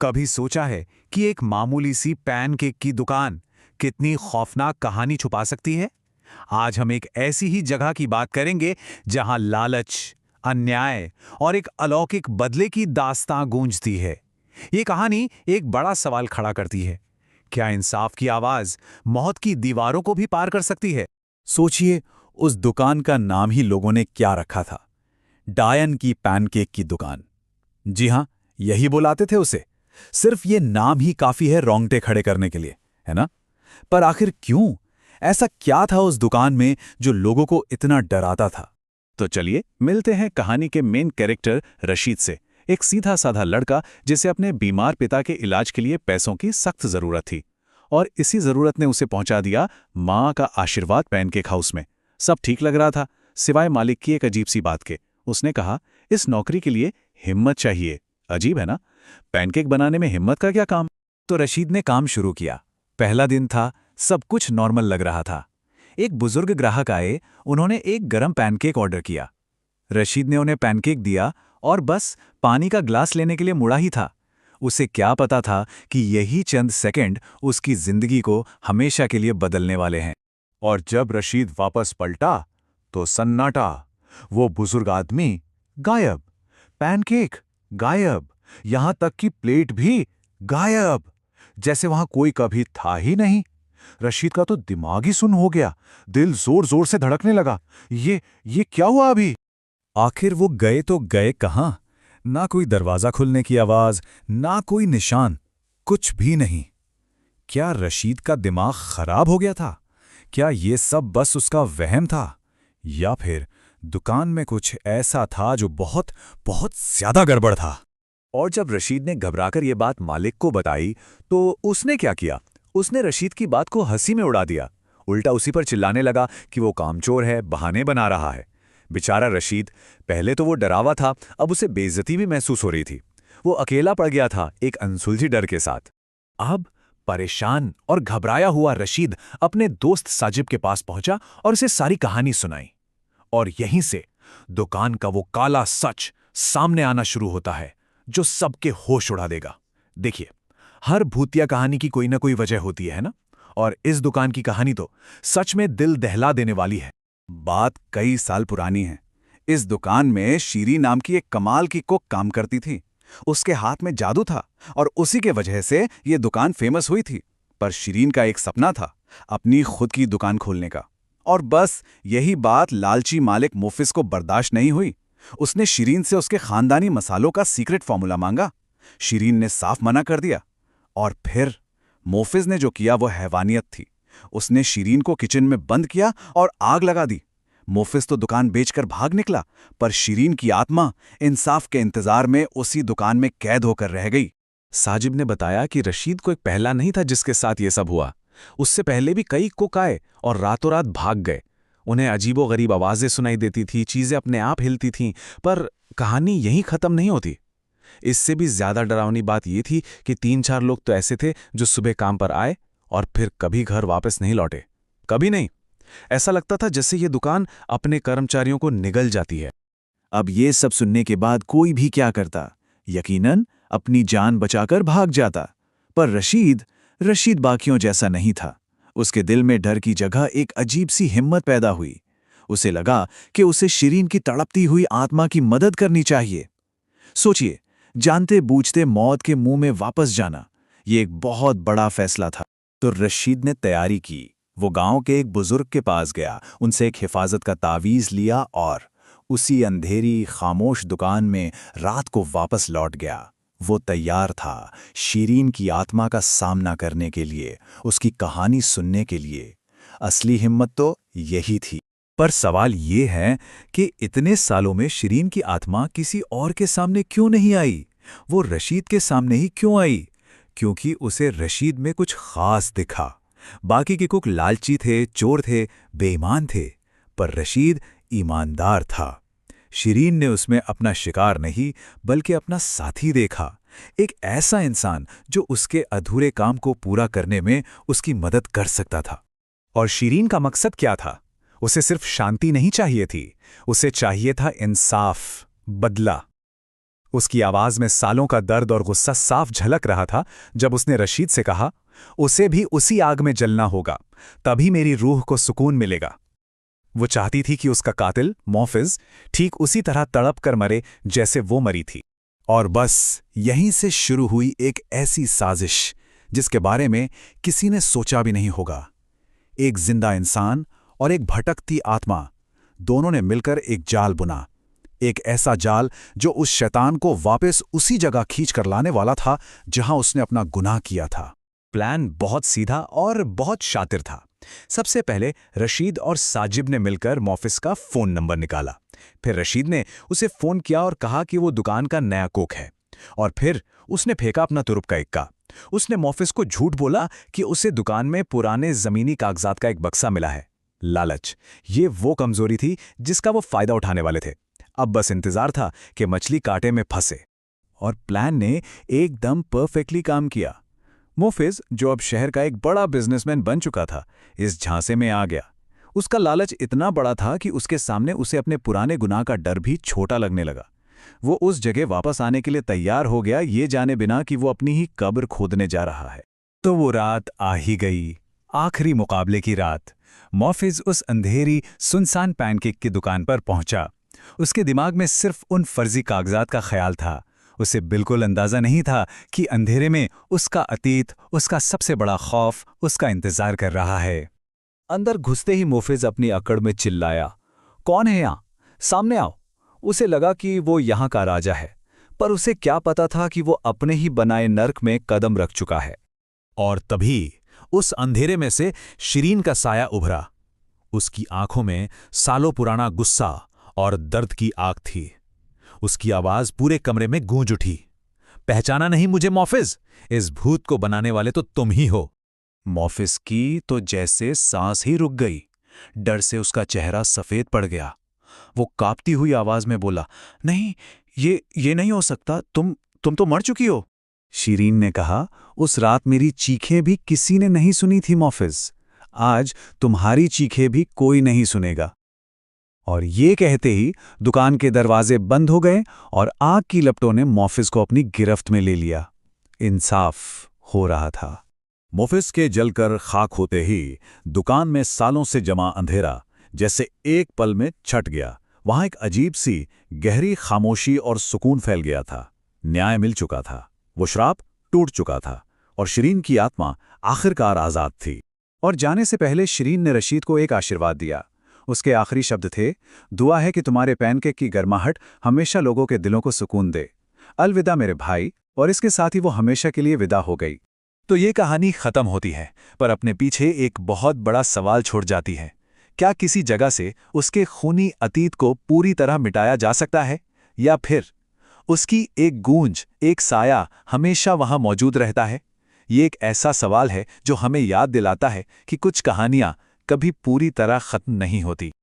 कभी सोचा है कि एक मामूली सी पैनकेक की दुकान कितनी खौफनाक कहानी छुपा सकती है? आज हम एक ऐसी ही जगह की बात करेंगे जहां लालच, अन्याय और एक अलौकिक बदले की दास्तां गूंजती है। ये कहानी एक बड़ा सवाल खड़ा करती है। क्या इंसाफ की आवाज मौत की दीवारों को भी पार कर सकती है? सोचिए, उस दुकान का नाम ही लोगों ने क्या रखा था। डायन की पैनकेक की दुकान। जी हां, यही बुलाते थे उसे। सिर्फ ये नाम ही काफी है रोंगटे खड़े करने के लिए, है ना? पर आखिर क्यों? ऐसा क्या था उस दुकान में जो लोगों को इतना डराता था? तो चलिए मिलते हैं कहानी के मेन कैरेक्टर रशीद से। एक सीधा साधा लड़का जिसे अपने बीमार पिता के इलाज के लिए पैसों की सख्त जरूरत थी, और इसी जरूरत ने उसे पहुंचा दिया माँ का आशीर्वाद पैनकेक हाउस में। सब ठीक लग रहा था, सिवाय मालिक की एक अजीब सी बात के। उसने कहा, इस नौकरी के लिए हिम्मत चाहिए। अजीब है ना, पैनकेक बनाने में हिम्मत का क्या काम? तो रशीद ने काम शुरू किया। पहला दिन था, सब कुछ नॉर्मल लग रहा था। एक बुजुर्ग ग्राहक आए, उन्होंने एक गरम पैनकेक ऑर्डर किया। रशीद ने उन्हें पैनकेक दिया और बस पानी का ग्लास लेने के लिए मुड़ा ही था। उसे क्या पता था कि यही चंद सेकंड उसकी जिंदगी को हमेशा के लिए बदलने वाले हैं। और जब रशीद वापस पलटा तो सन्नाटा। वो बुजुर्ग आदमी गायब, पैनकेक गायब, यहां तक कि प्लेट भी गायब, जैसे वहां कोई कभी था ही नहीं। रशीद का तो दिमाग ही सुन्न हो गया, दिल जोर जोर से धड़कने लगा। ये क्या हुआ अभी? आखिर वो गए तो गए कहां? ना कोई दरवाजा खुलने की आवाज, ना कोई निशान, कुछ भी नहीं। क्या रशीद का दिमाग खराब हो गया था? क्या ये सब बस उसका वहम था? या फिर दुकान में कुछ ऐसा था जो बहुत बहुत ज्यादा गड़बड़ था? और जब रशीद ने घबराकर ये बात मालिक को बताई, तो उसने क्या किया? उसने रशीद की बात को हंसी में उड़ा दिया। उल्टा उसी पर चिल्लाने लगा कि वो कामचोर है, बहाने बना रहा है। बेचारा रशीद, पहले तो वो डरावा था, अब उसे बेइज्जती भी महसूस हो रही थी। वो अकेला पड़ गया था एक अनसुलझी डर के साथ। अब परेशान और घबराया हुआ रशीद अपने दोस्त साजिब के पास पहुंचा और उसे सारी कहानी सुनाई। और यहीं से दुकान का वो काला सच सामने आना शुरू होता है, जो सबके होश उड़ा देगा। देखिए, हर भूतिया कहानी की कोई ना कोई वजह होती है ना? और इस दुकान की कहानी तो सच में दिल दहला देने वाली है। बात कई साल पुरानी है। इस दुकान में शीरी नाम की एक कमाल की कुक काम करती थी। उसके हाथ में जादू था और उसी के वजह से ये दुकान फेमस हुई थी। पर शीरीन का एक सपना था, अपनी खुद की दुकान खोलने का। और बस यही बात लालची मालिक मुफिस को बर्दाश्त नहीं हुई। उसने शीरीन से उसके खानदानी मसालों का सीक्रेट फॉर्मूला मांगा। शीरीन ने साफ मना कर दिया। और फिर मोफिज ने जो किया वो हैवानियत थी। उसने शीरीन को किचन में बंद किया और आग लगा दी। मोफिज तो दुकान बेचकर भाग निकला, पर शीरीन की आत्मा इंसाफ के इंतजार में उसी दुकान में कैद होकर रह गई। साजिब ने बताया कि रशीद को एक पहला नहीं था जिसके साथ ये सब हुआ। उससे पहले भी कई कुक आए और रातों रात भाग गए। उन्हें अजीबोगरीब आवाजें सुनाई देती थी, चीजें अपने आप हिलती थीं, पर कहानी यहीं खत्म नहीं होती। इससे भी ज्यादा डरावनी बात यह थी कि 3-4 लोग तो ऐसे थे जो सुबह काम पर आए और फिर कभी घर वापस नहीं लौटे। कभी नहीं। ऐसा लगता था जैसे ये दुकान अपने कर्मचारियों को निगल जाती है। अब ये सब सुनने के बाद कोई भी क्या करता? यकीनन अपनी जान बचाकर भाग जाता। पर रशीद बाकियों जैसा नहीं था। उसके दिल में डर की जगह एक अजीब सी हिम्मत पैदा हुई। उसे लगा कि उसे शीरीन की तड़पती हुई आत्मा की मदद करनी चाहिए। सोचिए, जानते बूझते मौत के मुंह में वापस जाना, ये एक बहुत बड़ा फैसला था। तो रशीद ने तैयारी की। वो गांव के एक बुजुर्ग के पास गया, उनसे एक हिफाजत का तावीज लिया और उसी अंधेरी खामोश दुकान में रात को वापस लौट गया। वो तैयार था शीरीन की आत्मा का सामना करने के लिए, उसकी कहानी सुनने के लिए। असली हिम्मत तो यही थी। पर सवाल ये है कि इतने सालों में शीरीन की आत्मा किसी और के सामने क्यों नहीं आई? वो रशीद के सामने ही क्यों आई? क्योंकि उसे रशीद में कुछ खास दिखा। बाकी के कुक लालची थे, चोर थे, बेईमान थे, पर रशीद ईमानदार था। शीरीन ने उसमें अपना शिकार नहीं बल्कि अपना साथी देखा, एक ऐसा इंसान जो उसके अधूरे काम को पूरा करने में उसकी मदद कर सकता था। और शीरीन का मकसद क्या था? उसे सिर्फ शांति नहीं चाहिए थी, उसे चाहिए था इंसाफ, बदला। उसकी आवाज में सालों का दर्द और गुस्सा साफ झलक रहा था जब उसने रशीद से कहा, उसे भी उसी आग में जलना होगा, तभी मेरी रूह को सुकून मिलेगा। वो चाहती थी कि उसका कातिल मोफिज ठीक उसी तरह तड़प कर मरे जैसे वो मरी थी। और बस यहीं से शुरू हुई एक ऐसी साजिश जिसके बारे में किसी ने सोचा भी नहीं होगा। एक जिंदा इंसान और एक भटकती आत्मा, दोनों ने मिलकर एक जाल बुना, एक ऐसा जाल जो उस शैतान को वापस उसी जगह खींच कर लाने वाला था जहां उसने अपना गुनाह किया था। प्लान बहुत सीधा और बहुत शातिर था। सबसे पहले रशीद और साजिब ने मिलकर मोफिस का फोन नंबर निकाला। फिर रशीद ने उसे फोन किया और कहा कि वो दुकान का नया कुक है। और फिर उसने फेंका अपना तुरुप का इक्का। उसने मोफिस को झूठ बोला कि उसे दुकान में पुराने जमीनी कागजात का एक बक्सा मिला है। लालच, ये वो कमजोरी थी जिसका वो फायदा उठाने वाले थे। अब बस इंतजार था कि मछली कांटे में फंसे। और प्लान ने एकदम परफेक्टली काम किया। मोफिस, जो अब शहर का एक बड़ा बिजनेसमैन बन चुका था, इस झांसे में आ गया। उसका लालच इतना बड़ा था कि उसके सामने उसे अपने पुराने गुनाह का डर भी छोटा लगने लगा। वो उस जगह वापस आने के लिए तैयार हो गया, ये जाने बिना कि वो अपनी ही कब्र खोदने जा रहा है। तो वो रात आ ही गई, आखिरी मुकाबले की रात। मोफिस उस अंधेरी सुनसान पैनकेक की दुकान पर पहुंचा। उसके दिमाग में सिर्फ उन फर्जी कागजात का ख्याल था। उसे बिल्कुल अंदाजा नहीं था कि अंधेरे में उसका अतीत, उसका सबसे बड़ा खौफ उसका इंतजार कर रहा है। अंदर घुसते ही मोफिज अपनी अकड़ में चिल्लाया, कौन है यहाँ? सामने आओ। उसे लगा कि वो यहाँ का राजा है, पर उसे क्या पता था कि वो अपने ही बनाए नर्क में कदम रख चुका है। और तभी उस अंधेरे में से शिरीन का साया उभरा। उसकी आंखों में सालों पुराना गुस्सा और दर्द की आग थी। उसकी आवाज पूरे कमरे में गूंज उठी, पहचाना नहीं मुझे मोफिज? इस भूत को बनाने वाले तो तुम ही हो। मोफिस की तो जैसे सांस ही रुक गई। डर से उसका चेहरा सफेद पड़ गया। वो कांपती हुई आवाज में बोला, नहीं, ये नहीं हो सकता, तुम तो मर चुकी हो। शिरीन ने कहा, उस रात मेरी चीखें भी किसी ने नहीं सुनी थी मोफिज। आज तुम्हारी चीखें भी कोई नहीं सुनेगा। और ये कहते ही दुकान के दरवाजे बंद हो गए और आग की लपटों ने मोफिस को अपनी गिरफ्त में ले लिया। इंसाफ हो रहा था। मोफिस के जलकर खाक होते ही दुकान में सालों से जमा अंधेरा जैसे एक पल में छट गया। वहां एक अजीब सी गहरी खामोशी और सुकून फैल गया था। न्याय मिल चुका था, वो श्राप टूट चुका था और शिरीन की आत्मा आखिरकार आजाद थी। और जाने से पहले शिरीन ने रशीद को एक आशीर्वाद दिया। उसके आखिरी शब्द थे, दुआ है कि तुम्हारे पैनकेक की गर्माहट हमेशा लोगों के दिलों को सुकून दे। अलविदा मेरे भाई। और इसके साथ ही वो हमेशा के लिए विदा हो गई। तो ये कहानी खत्म होती है, पर अपने पीछे एक बहुत बड़ा सवाल छोड़ जाती है। क्या किसी जगह से उसके खूनी अतीत को पूरी तरह मिटाया जा सकता है, या फिर उसकी एक गूंज, एक साया हमेशा वहां मौजूद रहता है? ये एक ऐसा सवाल है जो हमें याद दिलाता है कि कुछ कहानियां कभी पूरी तरह खत्म नहीं होती।